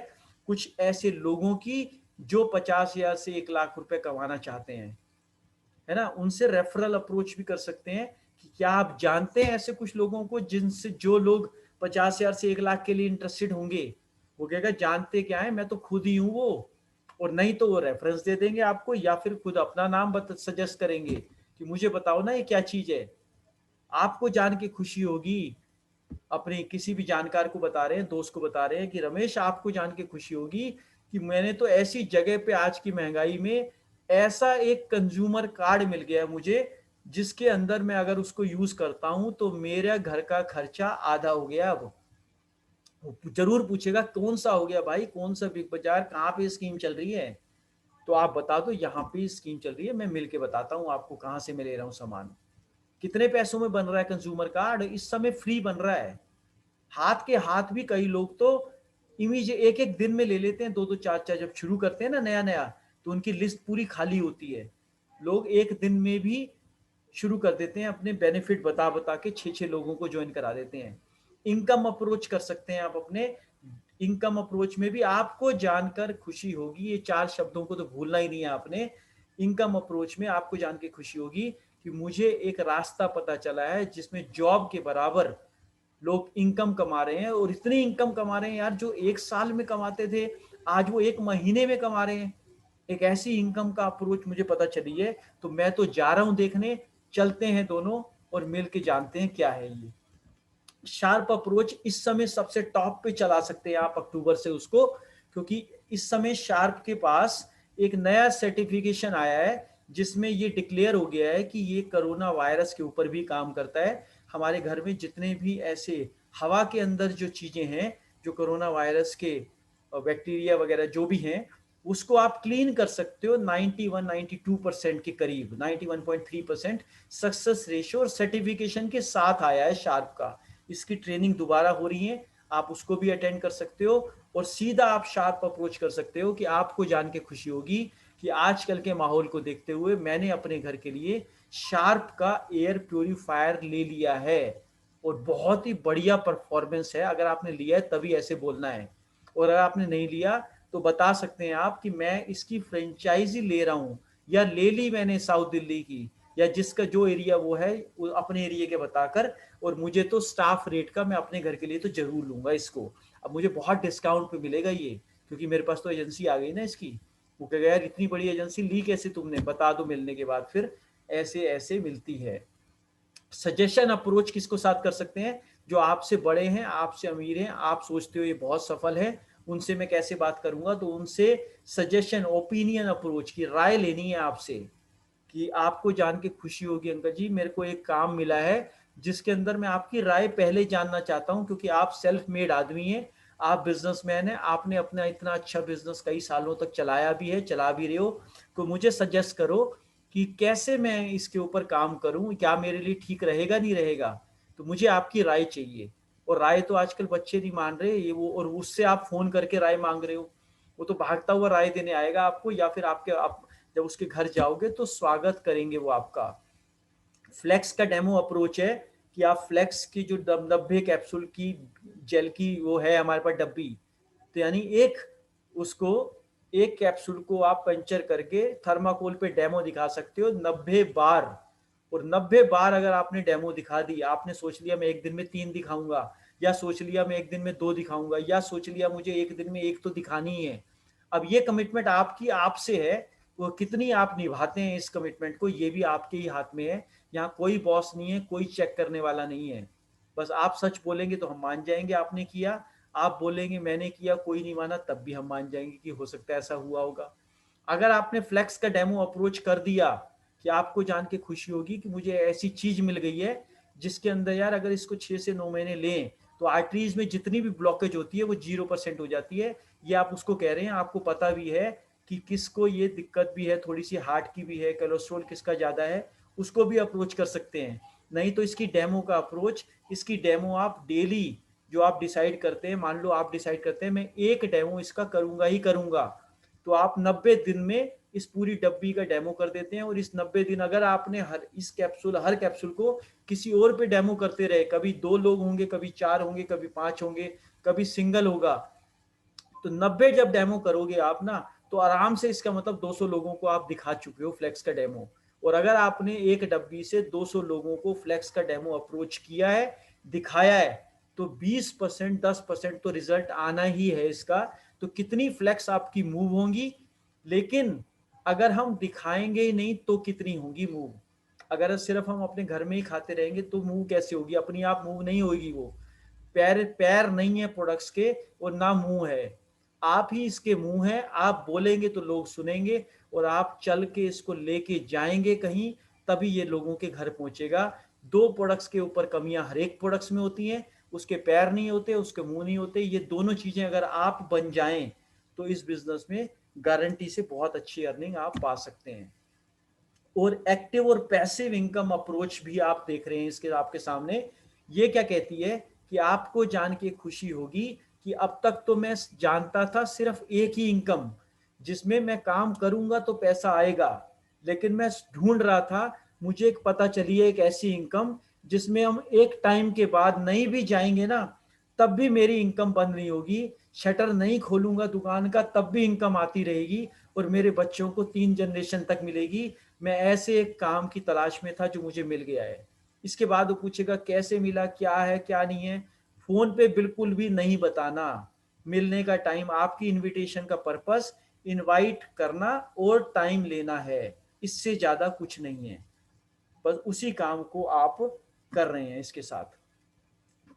कुछ ऐसे लोगों की जो 50,000 से 1 लाख रुपए कमाना चाहते हैं, है ना, उनसे रेफरल अप्रोच भी कर सकते हैं कि क्या आप जानते हैं ऐसे कुछ लोगों को जिनसे जो लोग 50,000 से 1 लाख के लिए इंटरेस्टेड होंगे। वो कहेगा जानते क्या है, मैं तो खुद ही हूं वो, और नहीं तो वो रेफरेंस दे देंगे आपको या फिर खुद अपना नाम सजेस्ट करेंगे कि मुझे बताओ ना ये क्या चीज है। आपको जान के खुशी होगी, अपने किसी भी जानकार को बता रहे हैं, दोस्त को बता रहे हैं कि रमेश आपको जान के खुशी होगी कि मैंने तो ऐसी जगह पे आज की महंगाई में ऐसा एक कंज्यूमर कार्ड मिल गया है मुझे, जिसके अंदर मैं अगर उसको यूज करता हूं तो मेरा घर का खर्चा आधा हो गया। अब वो जरूर पूछेगा कौन सा हो गया भाई, कौन सा बिग बाजार, कहाँ पे स्कीम चल रही है, तो आप बता दो यहाँ पे स्कीम चल रही है, मैं मिलके बताता हूँ आपको कहाँ से मैं ले रहा हूँ सामान, कितने पैसों में बन रहा है कंज्यूमर कार्ड, इस समय फ्री बन रहा है। हाथ के हाथ भी कई लोग तो इमीज एक एक दिन में ले लेते हैं, दो दो चार चार, जब शुरू करते हैं ना नया नया तो उनकी लिस्ट पूरी खाली होती है, लोग एक दिन में भी शुरू कर देते हैं, अपने बेनिफिट बता बता के 6-6 लोगों को ज्वाइन करा देते हैं। इनकम अप्रोच कर सकते हैं आप अपने, इनकम अप्रोच में भी आपको जानकर खुशी होगी, ये 4 शब्दों को तो भूलना ही नहीं है आपने। इनकम अप्रोच में आपको जान के खुशी होगी कि मुझे एक रास्ता पता चला है जिसमें जॉब के बराबर लोग इनकम कमा रहे हैं, और इतनी इनकम कमा रहे हैं यार, जो एक साल में कमाते थे आज वो एक महीने में कमा रहे हैं। एक ऐसी इनकम का अप्रोच मुझे पता चली है, तो मैं तो जा रहा हूं देखने, चलते हैं दोनों और मिलके जानते हैं क्या है ये शार्प अप्रोच। इस समय सबसे टॉप पे चला सकते हैं आप अक्टूबर से उसको, क्योंकि इस समय शार्प के पास एक नया सर्टिफिकेशन आया है जिसमें ये डिक्लेयर हो गया है कि ये कोरोना वायरस के ऊपर भी काम करता है। हमारे घर में जितने भी ऐसे हवा के अंदर जो चीजें हैं जो कोरोना वायरस के बैक्टीरिया वगैरह जो भी हैं उसको आप क्लीन कर सकते हो 91-92% के करीब, 91.3% सक्सेस रेशियो और सर्टिफिकेशन के साथ आया है शार्प का। इसकी ट्रेनिंग दोबारा हो रही है, आप उसको भी अटेंड कर सकते हो और सीधा आप शार्प अप्रोच कर सकते हो कि आपको जान के खुशी होगी कि आजकल के माहौल को देखते हुए मैंने अपने घर के लिए शार्प का एयर प्योरीफायर ले लिया है और बहुत ही बढ़िया परफॉर्मेंस है। अगर आपने लिया है तभी ऐसे बोलना है, और अगर आपने नहीं लिया तो बता सकते हैं आप कि मैं इसकी फ्रेंचाइजी ले रहा हूँ या ले ली मैंने साउथ दिल्ली की, या जिसका जो एरिया वो है वो अपने एरिया के बताकर, और मुझे तो स्टाफ रेट का मैं अपने घर के लिए तो जरूर लूंगा इसको। अब मुझे बहुत डिस्काउंट पे मिलेगा ये, क्योंकि मेरे पास तो एजेंसी आ गई ना इसकी। वो कह गया यार इतनी बड़ी एजेंसी ली कैसे तुमने, बता दो मिलने के बाद। फिर ऐसे ऐसे मिलती है। सजेशन अप्रोच किसको साथ कर सकते हैं? जो आपसे बड़े हैं, आपसे अमीर हैं, आप सोचते हो ये बहुत सफल है, उनसे मैं कैसे बात करूंगा? तो उनसे सजेशन, ओपिनियन अप्रोच की राय लेनी है आपसे, कि आपको जान के खुशी होगी अंकल जी मेरे को एक काम मिला है जिसके अंदर मैं आपकी राय पहले जानना चाहता हूं, क्योंकि आप सेल्फ मेड आदमी हैं, आप बिजनेसमैन हैं, आपने अपना इतना अच्छा बिजनेस कई सालों तक चलाया भी है, चला भी रहे हो, तो मुझे सजेस्ट करो कि कैसे मैं इसके ऊपर काम करूं, क्या मेरे लिए ठीक रहेगा नहीं रहेगा, तो मुझे आपकी राय चाहिए। और राय तो आजकल बच्चे नहीं मान रहे ये वो, और उससे आप फोन करके राय मांग रहे हो, वो तो भागता हुआ राय देने आएगा आपको, या फिर आपके आप जब उसके घर जाओगे तो स्वागत करेंगे वो आपका। फ्लेक्स का डेमो अप्रोच है कि आप फ्लेक्स की जो 90 कैप्सूल की जेल की वो है हमारे पास डब्बी, तो यानी उसको एक कैप्सूल को आप पंचर करके थर्माकोल पे डेमो दिखा सकते हो 90 बार। और 90 बार अगर आपने डेमो दिखा दी, आपने सोच लिया मैं एक दिन में 3 दिखाऊंगा, या सोच लिया मैं एक दिन में 2 दिखाऊंगा, या सोच लिया मुझे एक दिन में एक तो दिखानी ही है। अब ये कमिटमेंट आपकी आपसे है, वो कितनी आप निभाते हैं इस कमिटमेंट को, ये भी आपके ही हाथ में है। यहाँ कोई बॉस नहीं है, कोई चेक करने वाला नहीं है। बस आप सच बोलेंगे तो हम मान जाएंगे आपने किया, आप बोलेंगे मैंने किया कोई नहीं माना, तब भी हम मान जाएंगे कि हो सकता है ऐसा हुआ होगा। अगर आपने फ्लेक्स का डेमो अप्रोच कर दिया, कि आपको जान के खुशी होगी कि मुझे ऐसी चीज मिल गई है जिसके अंदर यार अगर इसको 6 से 9 महीने लें तो आर्टरीज में जितनी भी ब्लॉकेज होती है वो 0% हो जाती है। ये आप उसको कह रहे हैं, आपको पता भी है कि किसको ये दिक्कत भी है, थोड़ी सी हार्ट की भी है, कोलेस्ट्रॉल किसका ज्यादा है, उसको भी अप्रोच कर सकते हैं। नहीं तो इसकी डेमो का अप्रोच, इसकी डेमो आप डेली जो आप डिसाइड करते हैं, मान लो आप डिसाइड करते हैं मैं एक डेमो इसका करूंगा ही करूंगा, तो आप 90 दिन में इस पूरी डब्बी का डेमो कर देते हैं। और इस 90 दिन अगर आपने हर कैप्सूल को किसी और पे डेमो करते रहे, कभी 2 लोग होंगे, कभी 4 होंगे, कभी 5 होंगे, कभी सिंगल होगा, तो 90 जब डेमो करोगे आप ना, तो आराम से इसका मतलब 200 लोगों को आप दिखा चुके हो फ्लेक्स का डेमो। और अगर आपने एक डब्बी से 200 लोगों को फ्लेक्स का डेमो अप्रोच किया है, दिखाया है, तो 20% 10% तो रिजल्ट आना ही है इसका। तो कितनी फ्लेक्स आपकी मूव होंगी, लेकिन अगर हम दिखाएंगे ही नहीं तो कितनी होंगी मूव? अगर सिर्फ हम अपने घर में ही खाते रहेंगे तो मूव कैसे होगी? अपनी आप मूव नहीं होगी वो। पैर पैर नहीं है प्रोडक्ट्स के, और ना मुंह है, आप ही इसके मुंह है। आप बोलेंगे तो लोग सुनेंगे, और आप चल के इसको लेके जाएंगे कहीं, तभी ये लोगों के घर पहुंचेगा। 2 प्रोडक्ट्स के ऊपर कमियां हर एक प्रोडक्ट्स में होती हैं, उसके पैर नहीं होते, उसके मुंह नहीं होते। ये दोनों चीजें अगर आप बन जाएं तो इस बिजनेस में गारंटी से बहुत अच्छी अर्निंग आप पा सकते हैं। और एक्टिव और पैसिव इनकम अप्रोच भी आप देख रहे हैं इसके आपके सामने। ये क्या कहती है कि आपको जान के खुशी होगी कि अब तक तो मैं जानता था सिर्फ एक ही इनकम, जिसमें मैं काम करूंगा तो पैसा आएगा, लेकिन मैं ढूंढ रहा था, मुझे एक पता चली है एक ऐसी इनकम जिसमें हम एक टाइम के बाद नहीं भी जाएंगे ना, तब भी मेरी इनकम बंद नहीं होगी। शटर नहीं खोलूंगा दुकान का तब भी इनकम आती रहेगी, और मेरे बच्चों को 3 जनरेशन तक मिलेगी। मैं ऐसे एक काम की तलाश में था जो मुझे मिल गया है। इसके बाद वो पूछेगा कैसे मिला, क्या है क्या नहीं है, फोन पे बिल्कुल भी नहीं बताना। मिलने का टाइम, आपकी इनविटेशन का पर्पस इनवाइट करना और टाइम लेना है, इससे ज्यादा कुछ नहीं है। बस उसी काम को आप कर रहे हैं इसके साथ।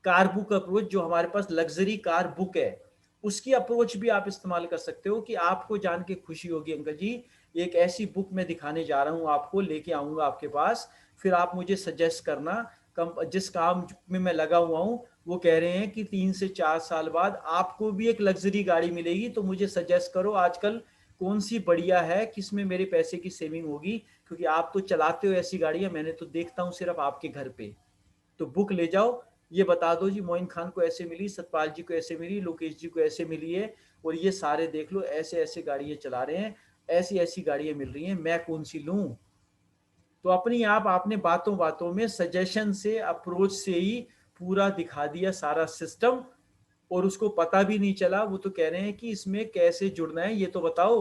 कार बुक अप्रोच, जो हमारे पास लग्जरी कार बुक है, उसकी अप्रोच भी आप इस्तेमाल कर सकते हो कि आपको जान के खुशी होगी अंकल जी एक ऐसी बुक मैं दिखाने जा रहा हूँ आपको, लेके आऊंगा आपके पास, फिर आप मुझे सजेस्ट करना। जिस काम में मैं लगा हुआ हूँ वो कह रहे हैं कि 3 से 4 साल बाद आपको भी एक लग्जरी गाड़ी मिलेगी, तो मुझे सजेस्ट करो आजकल कौन सी बढ़िया है, किसमें मेरे पैसे की सेविंग होगी, क्योंकि आप तो चलाते हो ऐसी गाड़ियां, मैंने तो देखता हूँ सिर्फ आपके घर पे। तो बुक ले जाओ, ये बता दो जी मोइन खान को ऐसे मिली, सतपाल जी को ऐसे मिली, लोकेश जी को ऐसे मिली है, और ये सारे देख लो ऐसे ऐसे गाड़ियां चला रहे हैं, ऐसी ऐसी गाड़ियां मिल रही हैं, मैं कौन सी लूं? तो अपनी आप आपने बातों बातों में सजेशन से अप्रोच से ही पूरा दिखा दिया सारा सिस्टम, और उसको पता भी नहीं चला। वो तो कह रहे हैं कि इसमें कैसे जुड़ना है ये तो बताओ।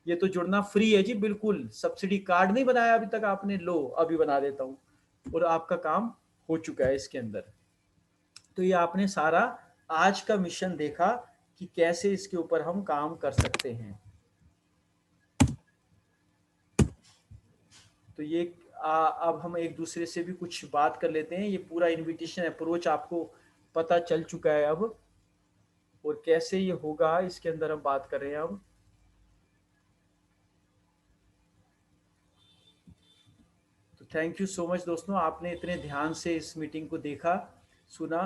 ये तो जुड़ना फ्री है जी, बिल्कुल। सब्सिडी कार्ड नहीं बनाया अभी तक आपने, लो अभी बना देता हूँ, और आपका काम हो चुका है इसके अंदर। तो ये आपने सारा आज का मिशन देखा कि कैसे इसके ऊपर हम काम कर सकते हैं। तो ये अब हम एक दूसरे से भी कुछ बात कर लेते हैं। ये पूरा इनविटेशन अप्रोच आपको पता चल चुका है अब, और कैसे ये होगा इसके अंदर हम बात कर रहे हैं अब। तो थैंक यू सो मच दोस्तों, आपने इतने ध्यान से इस मीटिंग को देखा, सुना,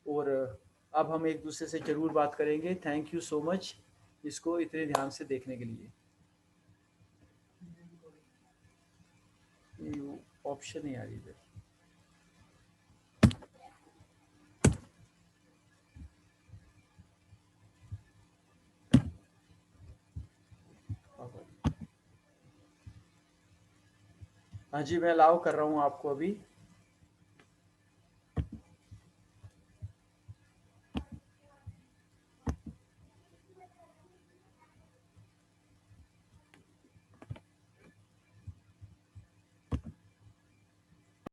और अब हम एक दूसरे से जरूर बात करेंगे। थैंक यू सो मच इसको इतने ध्यान से देखने के लिए। ये ऑप्शन ही आ रही है। हाँ जी, मैं अलाउ कर रहा हूँ आपको अभी।